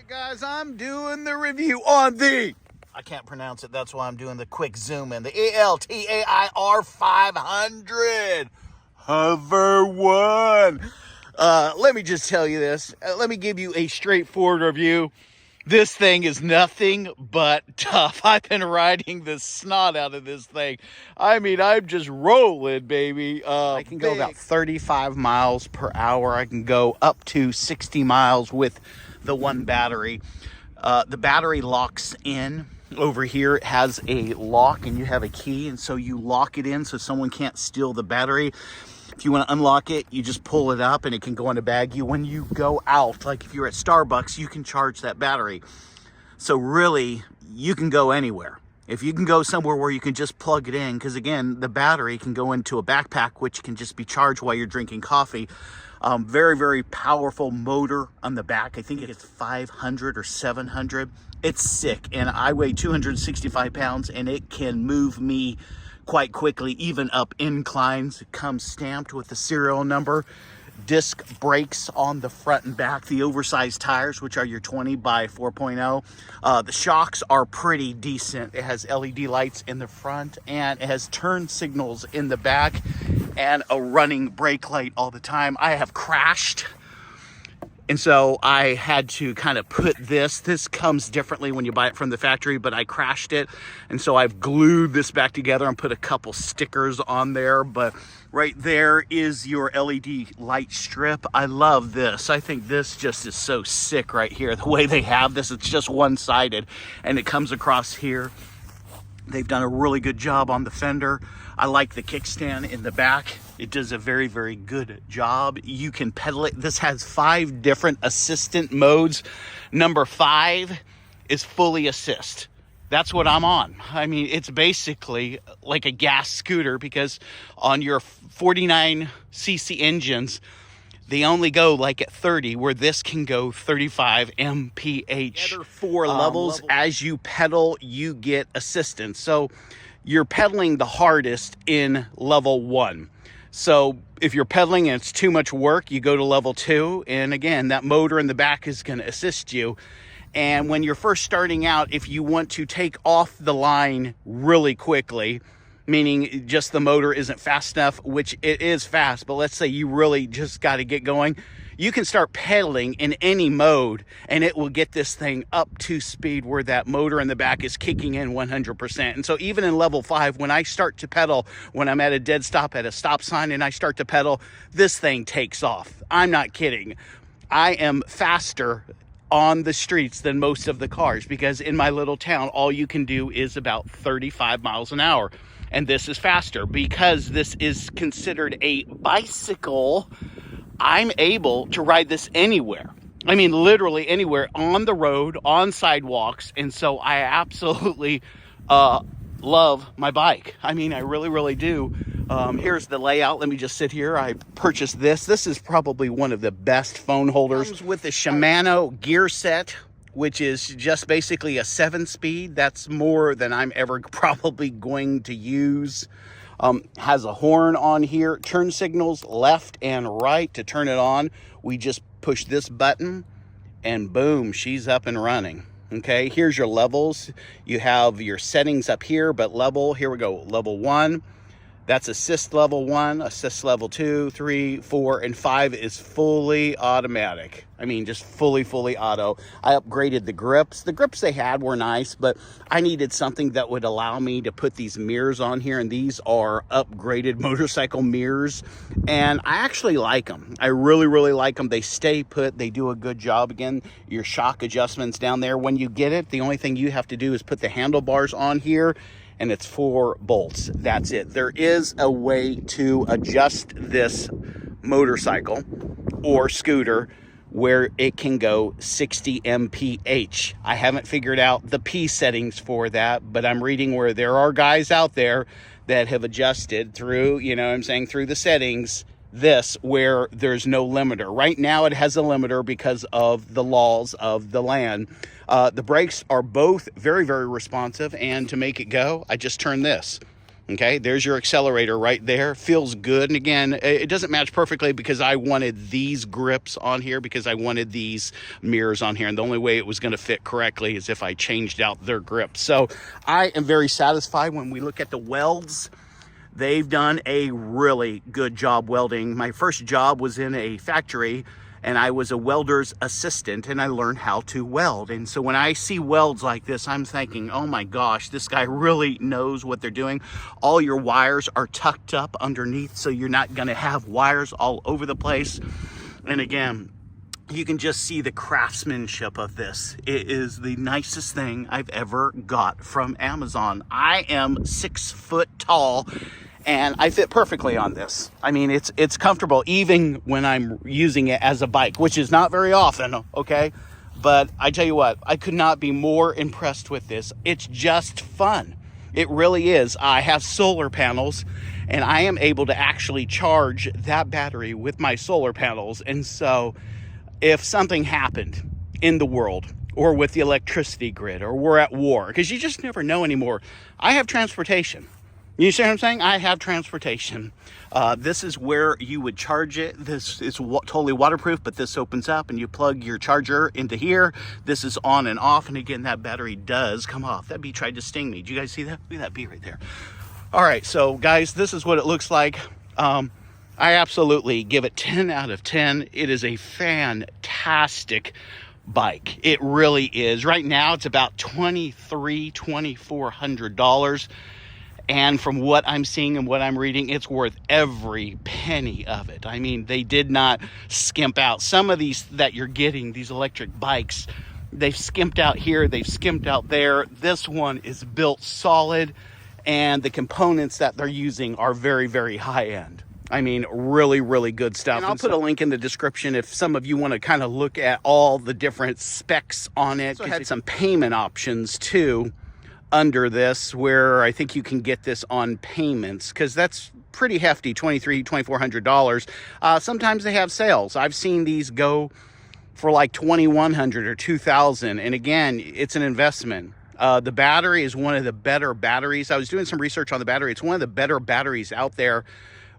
Guys, I'm doing the review on the, I can't pronounce it, that's why I'm doing the quick zoom in, the Altai R500 Hover One. Let me just tell you this. Let me give you a straightforward review. This thing is nothing but tough. I've been riding the snot out of this thing. I mean, I'm just rolling, baby. I can go about 35 miles per hour. I can go up to 60 miles with the one battery. The battery locks in over here. It has a lock and you have a key, and so you lock it in so someone can't steal the battery. If you want to unlock it, you just pull it up and it can go in a bag. When you go out, like if you're at Starbucks, you can charge that battery. So really, you can go anywhere. If you can go somewhere where you can just plug it in, because again, the battery can go into a backpack, which can just be charged while you're drinking coffee. Very, very powerful motor on the back. I think it's 500 or 700. It's sick, and I weigh 265 pounds, and it can move me quite quickly, even up inclines. It comes stamped with the serial number. Disc brakes on the front and back. The oversized tires, which are your 20 by 4.0. The shocks are pretty decent. It has LED lights in the front, and it has turn signals in the back, and a running brake light all the time. I have crashed, and so I had to kind of put this comes differently when you buy it from the factory, but I crashed it, and so I've glued this back together and put a couple stickers on there. But right there is your LED light strip. I love this. I think this just is so sick right here. The way they have this, it's just one-sided, and it comes across here. They've done a really good job on the fender. I like the kickstand in the back. It does a very, very good job. You can pedal it. This has 5 different assistant modes. Number 5 is fully assist. That's what I'm on. I mean, it's basically like a gas scooter, because on your 49cc engines, they only go like at 30, where this can go 35 mph. The other 4 levels, as you pedal, you get assistance. So you're pedaling the hardest in level 1. So if you're pedaling and it's too much work, you go to level 2. And again, that motor in the back is going to assist you. And when you're first starting out, if you want to take off the line really quickly, meaning just the motor isn't fast enough, which it is fast, but let's say you really just got to get going, you can start pedaling in any mode, and it will get this thing up to speed where that motor in the back is kicking in 100%. And so even in level 5, when I start to pedal, when I'm at a dead stop at a stop sign and I start to pedal, this thing takes off. I'm not kidding. I am faster on the streets than most of the cars, because in my little town, all you can do is about 35 miles an hour. And this is faster because this is considered a bicycle. I'm able to ride this anywhere. I mean, literally anywhere, on the road, on sidewalks. And so I absolutely love my bike. I mean, I really, really do. Here's the layout. Let me just sit here. I purchased this. This is probably one of the best phone holders. Comes with the Shimano gear set, which is just basically a 7-speed. That's more than I'm ever probably going to use. Has a horn on here, turn signals left and right. To turn it on, we just push this button and boom, she's up and running. Okay, here's your levels. You have your settings up here, but level, here we go, level 1. That's assist level 1, assist level 2, 3, 4, and 5 is fully automatic. I mean, just fully auto. I upgraded the grips. The grips they had were nice, but I needed something that would allow me to put these mirrors on here, and these are upgraded motorcycle mirrors, and I actually like them. I really, really like them. They stay put. They do a good job. Again, your shock adjustments down there. When you get it, the only thing you have to do is put the handlebars on here, and it's 4 bolts. That's it. There is a way to adjust this motorcycle or scooter where it can go 60 mph. I haven't figured out the P settings for that, but I'm reading where there are guys out there that have adjusted through, you know what I'm saying, through the settings this where there's no limiter. Right now it has a limiter because of the laws of the land. The brakes are both very, very responsive, and to make it go, I just turn this. Okay, there's your accelerator right there. Feels good. And again, it doesn't match perfectly because I wanted these grips on here, because I wanted these mirrors on here. And the only way it was going to fit correctly is if I changed out their grip. So I am very satisfied. When we look at the welds, they've done a really good job welding. My first job was in a factory, and I was a welder's assistant, and I learned how to weld. And so when I see welds like this, I'm thinking, oh my gosh, this guy really knows what they're doing. All your wires are tucked up underneath, so you're not gonna have wires all over the place. And again, you can just see the craftsmanship of this. It is the nicest thing I've ever got from Amazon. I am 6 foot tall, and I fit perfectly on this. I mean, it's comfortable even when I'm using it as a bike, which is not very often, okay? But I tell you what, I could not be more impressed with this. It's just fun. It really is. I have solar panels, and I am able to actually charge that battery with my solar panels. And so if something happened in the world, or with the electricity grid, or we're at war, because you just never know anymore, I have transportation. You see what I'm saying? I have transportation. This is where you would charge it. This is totally waterproof, but this opens up and you plug your charger into here. This is on and off. And again, that battery does come off. That bee tried to sting me. Do you guys see that? Look at that bee right there. All right, so guys, this is what it looks like. I absolutely give it 10 out of 10. It is a fantastic bike. It really is. Right now, it's about $2,400. And from what I'm seeing and what I'm reading, it's worth every penny of it. I mean, they did not skimp out. Some of these that you're getting, these electric bikes, they've skimped out here, they've skimped out there. This one is built solid, and the components that they're using are very, very high end. I mean, really, really good stuff. And I'll put a link in the description if some of you want to kind of look at all the different specs on it. So I had some payment options too under this, where I think you can get this on payments, because that's pretty hefty, $2,400. Sometimes they have sales. I've seen these go for like $2,100 or $2,000, and again, it's an investment. The battery is one of the better batteries. I was doing some research on the battery. It's one of the better batteries out there,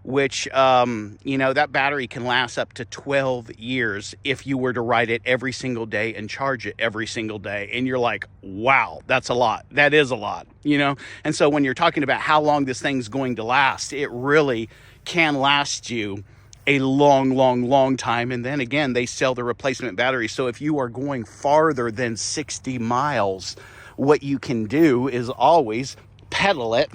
which, you know, that battery can last up to 12 years if you were to ride it every single day and charge it every single day. And you're like, wow, that's a lot. That is a lot, you know? And so when you're talking about how long this thing's going to last, it really can last you a long, long, long time. And then again, they sell the replacement battery. So if you are going farther than 60 miles, what you can do is always pedal it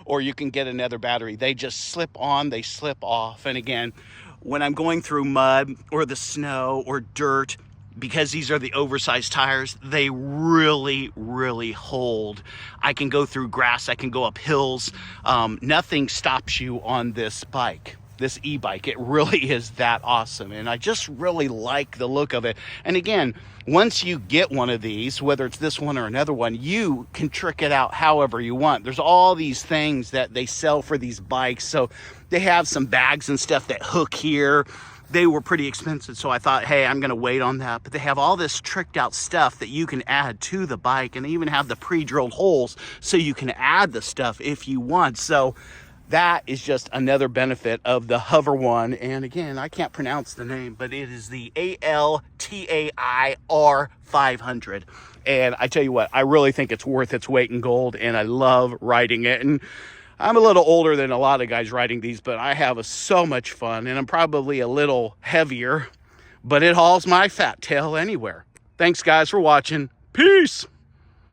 or you can get another battery. They just slip on, they slip off. And again, when I'm going through mud or the snow or dirt, because these are the oversized tires, they really, really hold. I can go through grass, I can go up hills. Nothing stops you on this bike, this e-bike. It really is that awesome, and I just really like the look of it. And again, once you get one of these, whether it's this one or another one, you can trick it out however you want. There's all these things that they sell for these bikes. So they have some bags and stuff that hook here. They were pretty expensive, so I thought, hey, I'm gonna wait on that. But they have all this tricked out stuff that you can add to the bike, and they even have the pre-drilled holes so you can add the stuff if you want. So that is just another benefit of the Hover One. And again, I can't pronounce the name, but it is the Altai R500. And I tell you what, I really think it's worth its weight in gold, and I love riding it. And I'm a little older than a lot of guys riding these, but I have so much fun, and I'm probably a little heavier, but it hauls my fat tail anywhere. Thanks guys for watching. Peace.